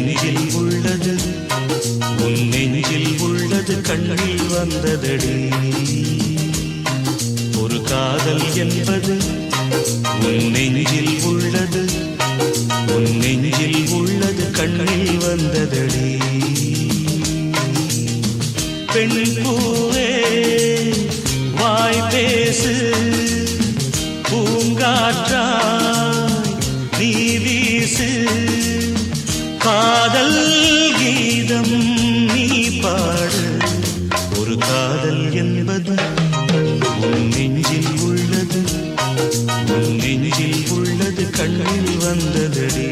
நெஞ்சில் உள்ளது உன் நெஞ்சில் உள்ளது கண்ணில் வந்ததடி ஒரு காதல் என்பது உன் நெஞ்சில் உள்ளது உன் நெஞ்சில் உள்ளது கண்ணில் வந்ததடி பெண் பூவே வாய் பேசு பூங்காற்றாய் நீ வீசு காதல் கீதம் நீ பாடு ஒரு காதல் என்பது உன் நெஞ்சில் உள்ளது உன் நெஞ்சில் உள்ளது கண்ணில் வந்ததடி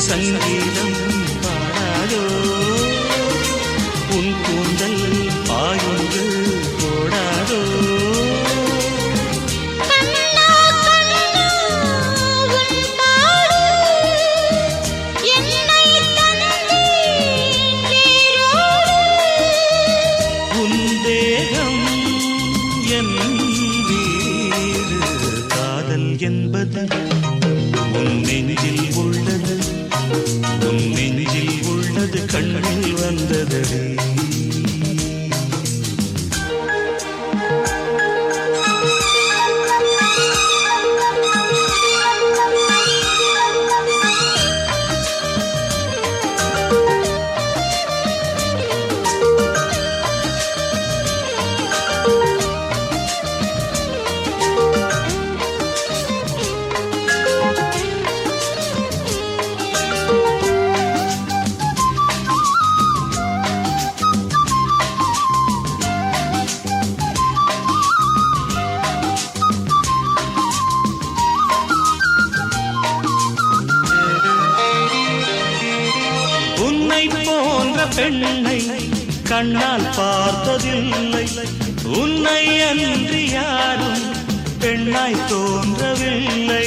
சங்கீதம் பாடாதோ உன் கூந்தல் பாயுங்கள் போடாதோ உன் தேகம் என் வீடு காதல் என்பது உன் நெஞ்சில் உள்ளது உன் நெஞ்சில் உள்ளது கண்ணில் வந்ததடி போன்ற பெண்ணை கண்ணால் பார்த்ததில்லை உன்னை அன்றி யாரும் பெண்ணாய் தோன்றவில்லை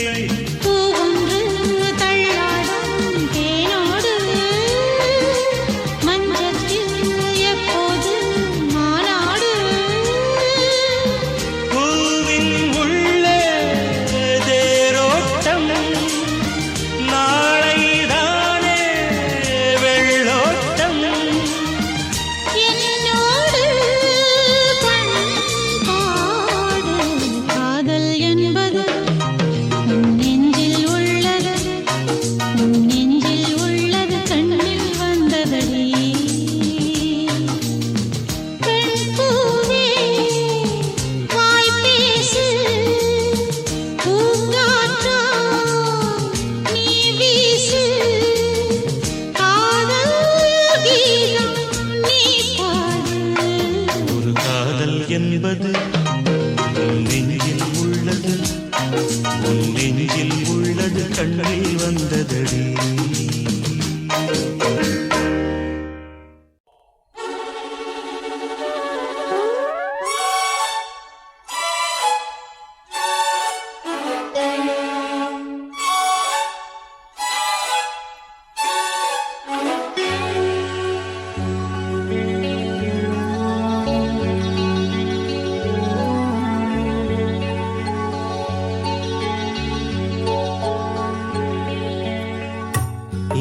என்பது உன் நெஞ்சில் உள்ளது உன் நெஞ்சில் உள்ளது கண்ணில் வந்ததடி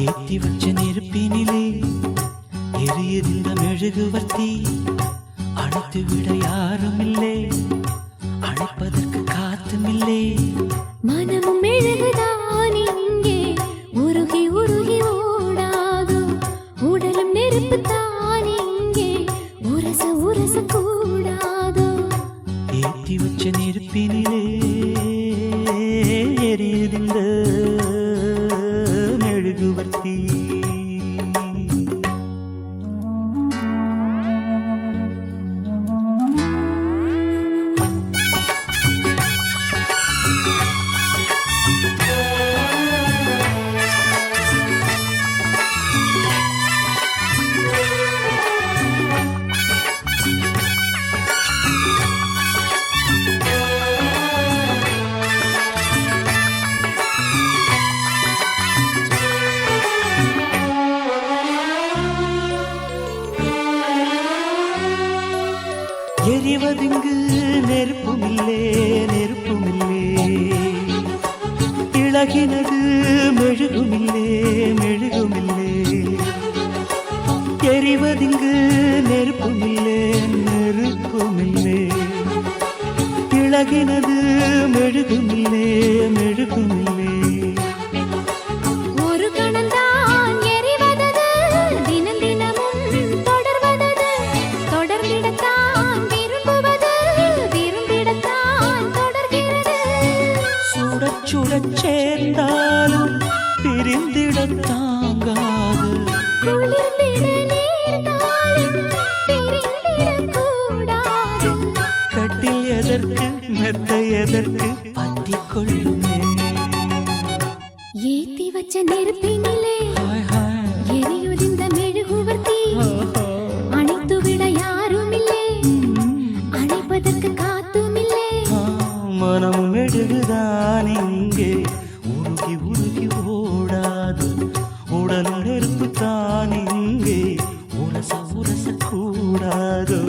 ஏத்தி வச்ச நெருப்பினிலே எரியுதிந்த மெழுகுவர்த்தி அணைத்து விட யாரும் இல்லை அணைப்பதற்கு காத்துமில்லை மனமும் மெழுகுதான் இங்கே உருகி உருகி ஓடாதோ உடலும் நெருப்பு தான் இங்கே உரச உரச கூடாதோ ஏத்தி வச்ச நெருப்பினிலே இழகினது மெழுகுமில்லே மெழுகுமில்லே எரிவதிங்கு நெருப்புமில்லே நெருப்புமில்லே இழகினது மெழுகுமில்லே மெழுகுமில்லே ஒரு கணந்தான் எரிவதது தினம் தினமும் தொடர்வதது தொடர்ந்திடத்தான் விரும்புவது விரும்பிடத்தான் தொடர்கிறது சுடச் சுடச் சேர்ந்தாலும் பிரிந்திடத் தாங்காது குளிர்ந்திட நேர்ந்தாலும் பிரிந்திடக்கூடாது கட்டில் எதற்கு மெத்தை எதற்கு பத்திக் கொள்ளுமே ஏத்தி வச்ச நெருப்பினிலே ஹாய் ஹாய் எரியுதிர்ந்த மெழுகுவர்த்தி அணைத்து விட யாருமில்லை அணைப்பதற்கு காத்துமில்லை மனம் மெழுகுதான் இங்கே உருகி உருகி ஓடாது உடலும் நெருப்பு தான் இங்கே உரச உரச கூடாது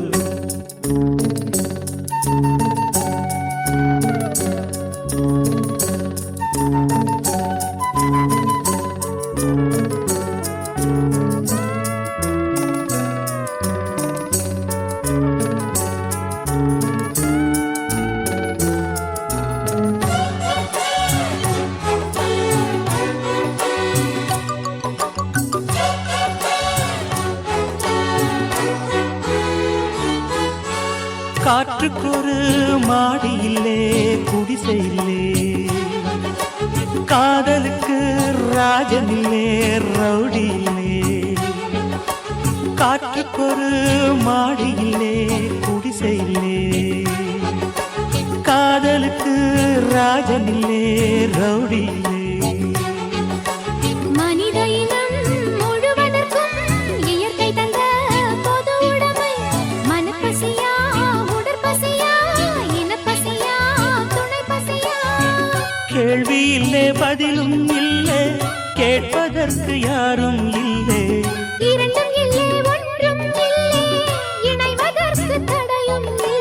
காற்றுக்கொரு மாடி இல்லே குடிசை இல்லே காதலுக்கு ராஜன் இல்லே ரவுடி இல்லே காற்றுக்கொரு மாடி இல்லே குடிசை இல்லே காதலுக்கு ராஜன் இல்லே ரவுடி இல்லே மனித இனம் முழுவதற்கும் இயற்கை தந்த பொது உடைமை மனப்பசியா உடற்பசியா இனப்பசியா துணை பசியா கேள்வி இல்லே பதிலும் இல்லை கேட்பதற்கு யாரும் இல்லை இரண்டும் இல்லை ஒன்றும் இல்லை இணைவதற்கு தடையும் இல்லை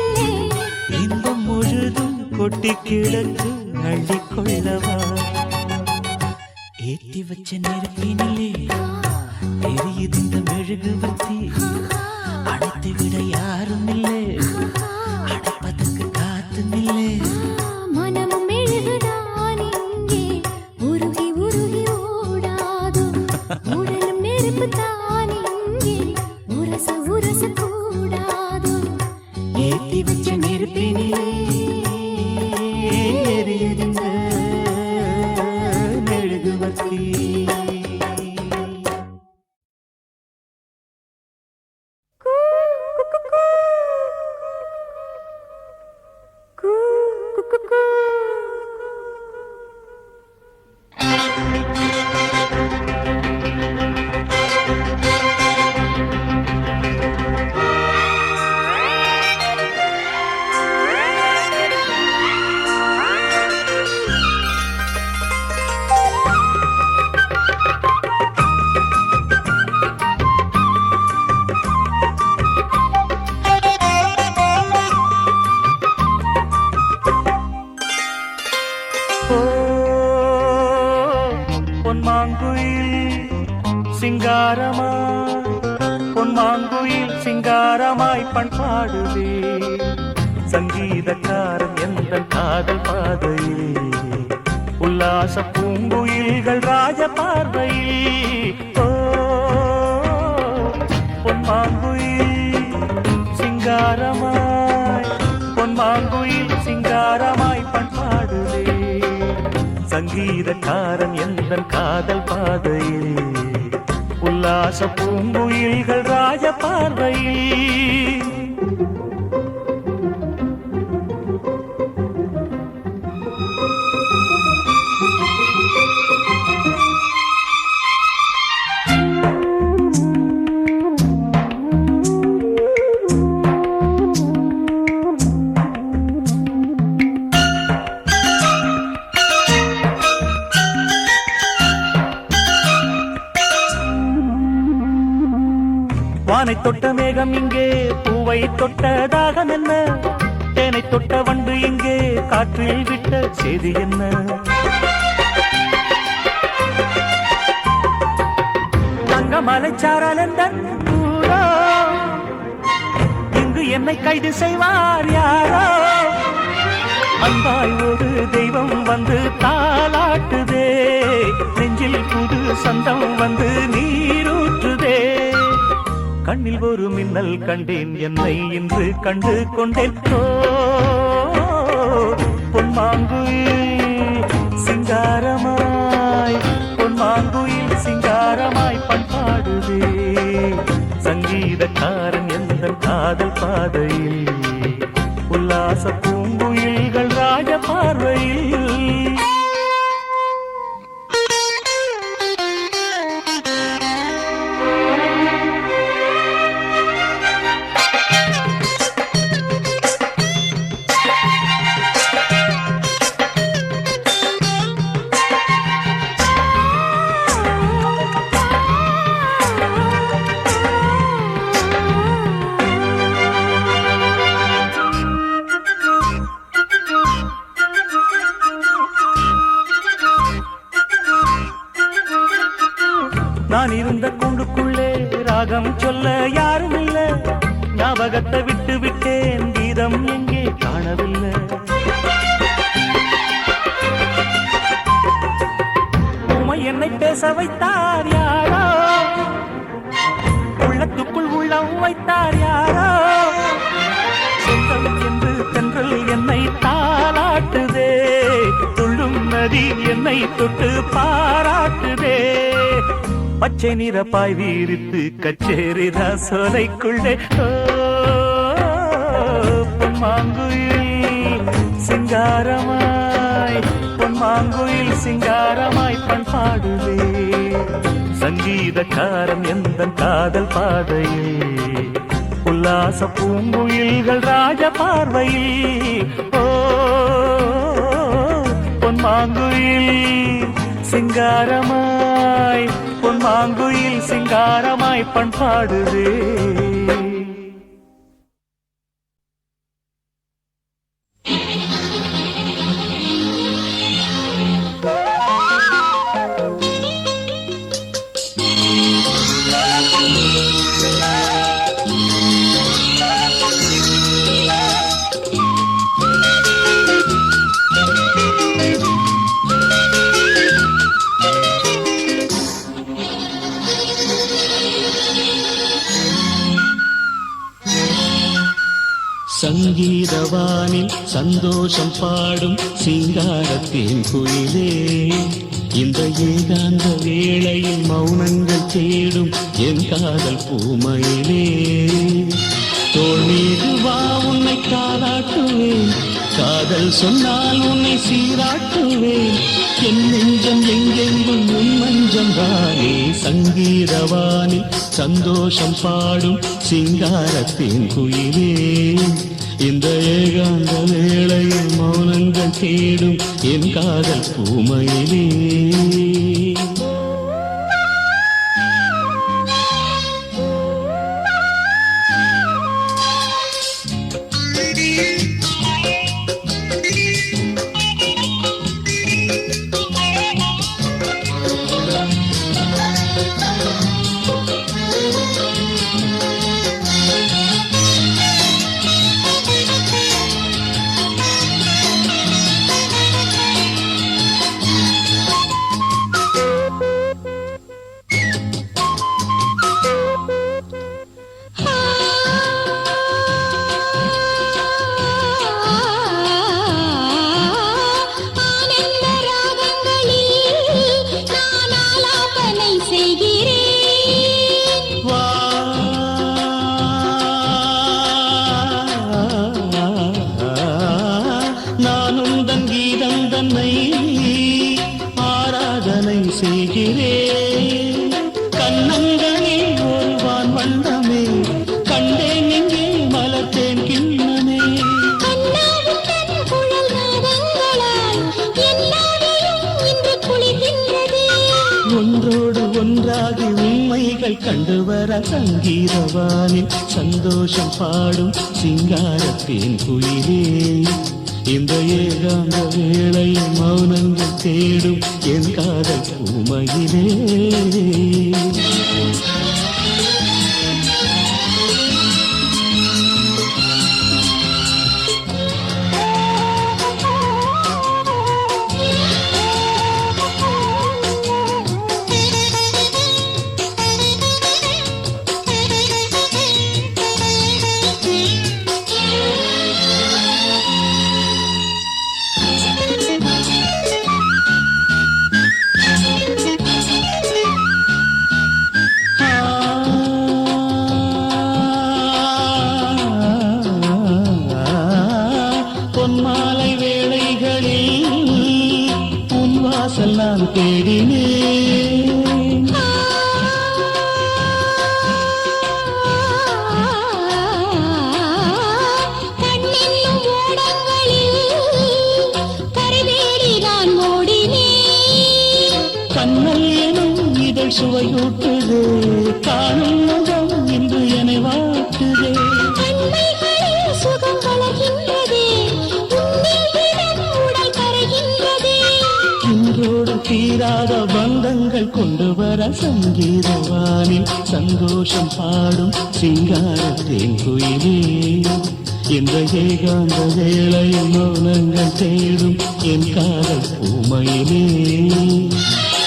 இன்பம் முழுதும் கொட்டி கிடக்கு அள்ளிக்கொள்ளவா ஏத்தி வச்ச நெருப்பினிலே தெரியுது இந்த மெழுகுவர்த்தி அணைத்து விட யாரும் இல்லை அடைப்பதற்கு காத்தும் இல்லை மனமும் மெழுகுதான் இங்கே உருகி உருகி ஓடாதோ உடலும் நெருப்பு தான் இங்கே உரச உரச கூடாதோ ஏத்தி வச்ச நெருப்பினிலே எரியுது இந்த மெழுகுவர்த்தி பொன்மாங்குயில் சிங்காரமாய் பொன்மாங்குயில் சிங்காரமாய் பண்பாடுவே சங்கீதக்காரன் எந்த காதல் பாதையில் உல்லாச பூங்குயில்கள் ராஜ பார்வையில் பொன்மாங்குயில் சிங்காரமாய் பொன்மாங்குயில் சிங்காரமாய் பண்பாடுவே சங்கீதக்காரன் எந்த காதல் பாதையில் உல்லாச பூங்குயில்கள் ராஜ பார்வையில் வானை தொட்ட மேகம் இங்கே பூவை தொட்ட தாகம் என்ன தேனை தொட்ட வண்டு இங்கே காற்றில் விட்ட செய்தி என்ன மலைச்சாரல் எந்த ஊரோ இங்கு என்னை கைது செய்வார் யாரோ அன்பாய் ஒரு தெய்வம் வந்து தாலாட்டுதே நெஞ்சில் புது சந்தம் வந்து நீரூற்றுதே கண்ணில் ஒரு மின்னல் கண்டேன் என்னை இன்று கண்டு கொண்டேன் பொன்மாங்குயில் சிங்காரமாய் பொன்மாங்குயில் சிங்காரமாய் பண்பாடுதே சங்கீதக்காரன் எந்த காதல் பாதையில் உல்லாச பூங்குயில்கள் ராஜ பார்வையில் நான் இருந்த கூண்டுக்குள்ளே ராகம் சொல்ல யாரும் இல்ல ஞாபகத்தை விட்டு விட்டேன் கீதம் எங்கே காணவில்லை உமை என்னை பேச வைத்தார் யாரோ உள்ளத்துக்குள் உள்ளம் வைத்தார் யாரோ சொந்தம் என்று தென்றல் என்னை தாலாட்டுதே துள்ளும் நதி என்னை தொட்டு பாராட்டுதே பச்சை நிற பாய் வீரித்து கச்சேரி சோலைக்குள்ளே பொன்மாங்குயில் சிங்காரமாய் பொன்மாங்குயில் சிங்காரமாய் பண்பாடுவே சங்கீதக்காரன் எந்த காதல் பாதையில் உல்லாச பூங்குயில்கள் ராஜ பார்வையில் பொன்மாங்குயில் சிங்காரமாய் பொன்மாங்குயில் சிங்காரமாய் பண்பாடுதே சங்கீதவானில் சந்தோஷம் பாடும் சிங்காரத்தின் குயிலே இந்த ஏகாந்த வேளையில் மௌனங்கள் தேடும் என் காதல் பூமையிலே தோள் மீது வா உன்னை காலாட்டுவேன் காதல் சொன்னால் உன்னை சீராட்டுவேன் என் நெஞ்சம் எங்கெங்கும் உன் மஞ்சம் தானே சங்கீதவானில் சந்தோஷம் பாடும் சிங்காரத்தின் குயிலே இந்த ஏகாந்த வேளையில் மௌனங்கள் தேடும் என் காதல் பூமையிலே கண்ணங்களில் ஒருவான் வண்ணமே கண்டேன் இங்கே மலர்த்தேன் கிண்ணமே ஒன்றோடு ஒன்றாகி உண்மைகள் கண்டுவர சங்கீதவானில் சந்தோஷம் பாடும் சிங்காரத்தின் குயிலே இந்த ஏகாந்த வேளையில் மௌனங்கள் தேடும் என் காதல் பூமையிலே வாசல் நான் தேடினேன். கண்ணென்னும் ஓடங்களில் கரைதேடி நான் ஓடினேன். கண்ணல் எனும் இதழ் சுவையூட்டுதே, காணும் முகம் இன்று என்னை வாட்டுதே. கண்மைகளில் சுகம் வளர்கின்றதே, உன்னில் தினம் உடல் கரைகின்றதே. இன்றோடு தீராத பந்தங்கள் கொண்டு வர சங்கீதவானில் சந்தோஷம் பாடும் சிங்கார தேங்குயிலே. என்ற ஏகாந்த வேளையில் மௌனங்கள் தேடும் என் காதல் பூமையிலே.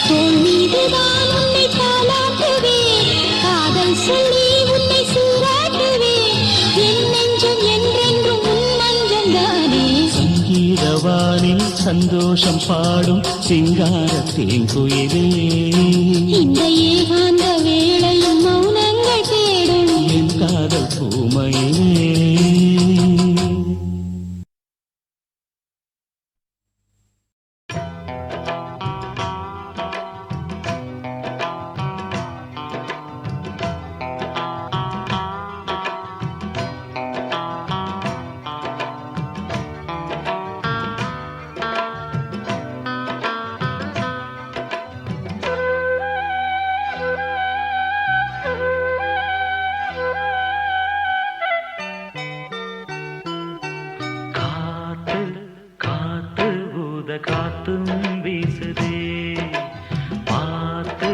தோள் மீதுதான் உன்னை தாலாட்டுவேன், காதல் சொல்லி உன்னை சீராட்டுவேன். என் நெஞ்சம் என்றென்றும் உன் மஞ்சள் தானே. சங்கீதவானில் சந்தோஷம் பாடும் சிங்கார தேங்குயிலே. இந்த ஏகாந்த வேளையும் மௌனங்கள் தேடும் என் காதல் பூமையிலே. காத்தும் வீசுதே, பார்த்து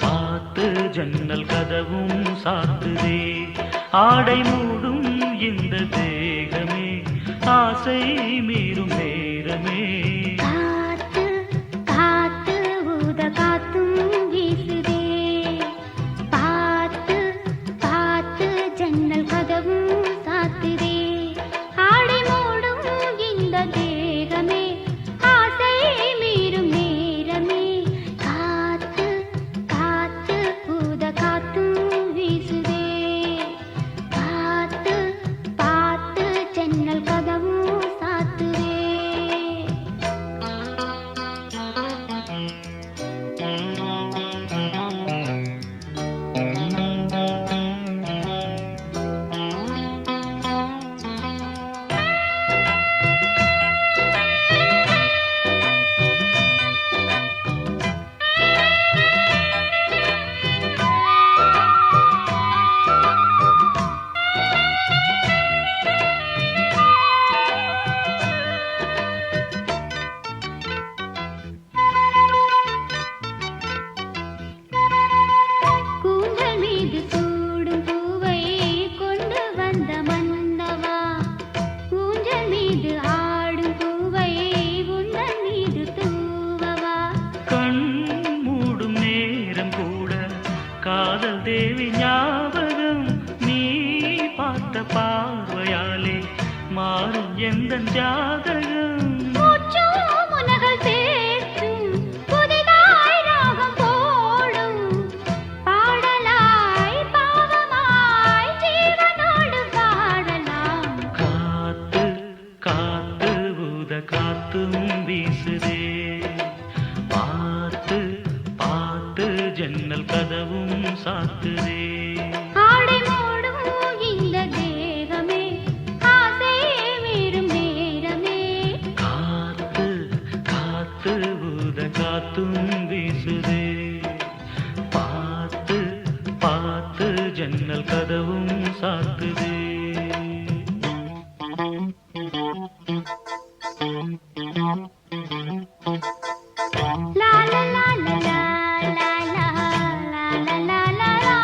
பார்த்து ஜன்னல் கதவும் சாத்துதே. ஆடை மூடும் இந்த தேகமே, ஆசை மீறும் நேரமே. காத்து காத்து ஊத காத்தும் வீசுதே, பார்த்து பார்த்து ஜன்னல் கதவும் சாத்துதே. ஆடை மூடும் இந்த தேகமே, ஆசை மீறும் நேரமே. காத்து காத்து ஊத காத்தும் வீசுதே, பார்த்து பார்த்து ஜன்னல் கதவும் சாத்துதே. கூந்தல் மீது சூடும் பூவை கொண்டு வந்த மன்னவா, ஊஞ்சல் மீது ஆடும் பூவை உந்தன் மீது தூவவா. கண் மூடும் நேரம் கூட காதல் தேவி ஞாபகம், நீ பார்த்த பார்வையாலே மாறும் எந்த ஜாதகம். மூச்சும் முனகல் தேற்றும் புதிதாய் ராகம் போடும், பாடலாய் பாவமாய் ஜீவனோடு வாழலாம். காத்து காத்து ஊத காத்தும் வீசுதே, பார்த்து பார்த்து ஜன்னல் கதவும் சாத்துதே. ஆடை மூடும் இந்த தேகமே, ஆசை மீறும் நேரமே. காத்து காத்து ஊத காத்தும் வீசுதே, பார்த்து பார்த்து ஜன்னல் கதவும் சாத்துதே. லா லா லா லா லா லா லா லா லா லா.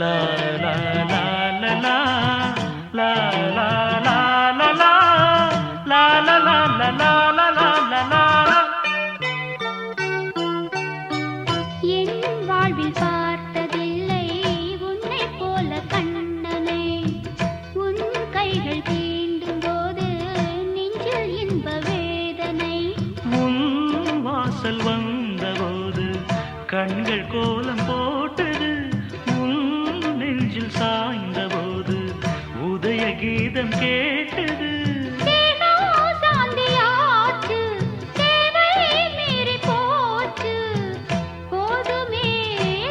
லா லா லா லா லா லா லா லா லா லா லா லா லா லா லா லா லா லா. என் வாழ்வில் பார்த்ததில்லை உன்னைப் போல கண்ணனை. உன் கைகள் தீண்டும் போது நெஞ்சில் இன்ப வேதனை. உன் வாசல் வந்தபோது கண்கள் கோலம் போட்டது, உன் நெஞ்சில் சாய்ந்த போது உதய கீதம் கேட்டது. தேகம் சாந்தியாச்சு, தேவை மீறி போச்சு. போதுமே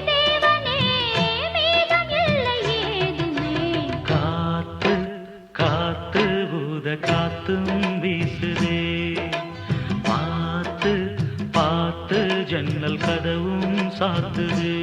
தேவனே, மீதம் இல்லை ஏதுமே. காத்து காத்து ஊத காத்தும் வீசுதே, பார்த்து பார்த்து ஜன்னல் கதவும் சாத்துதே.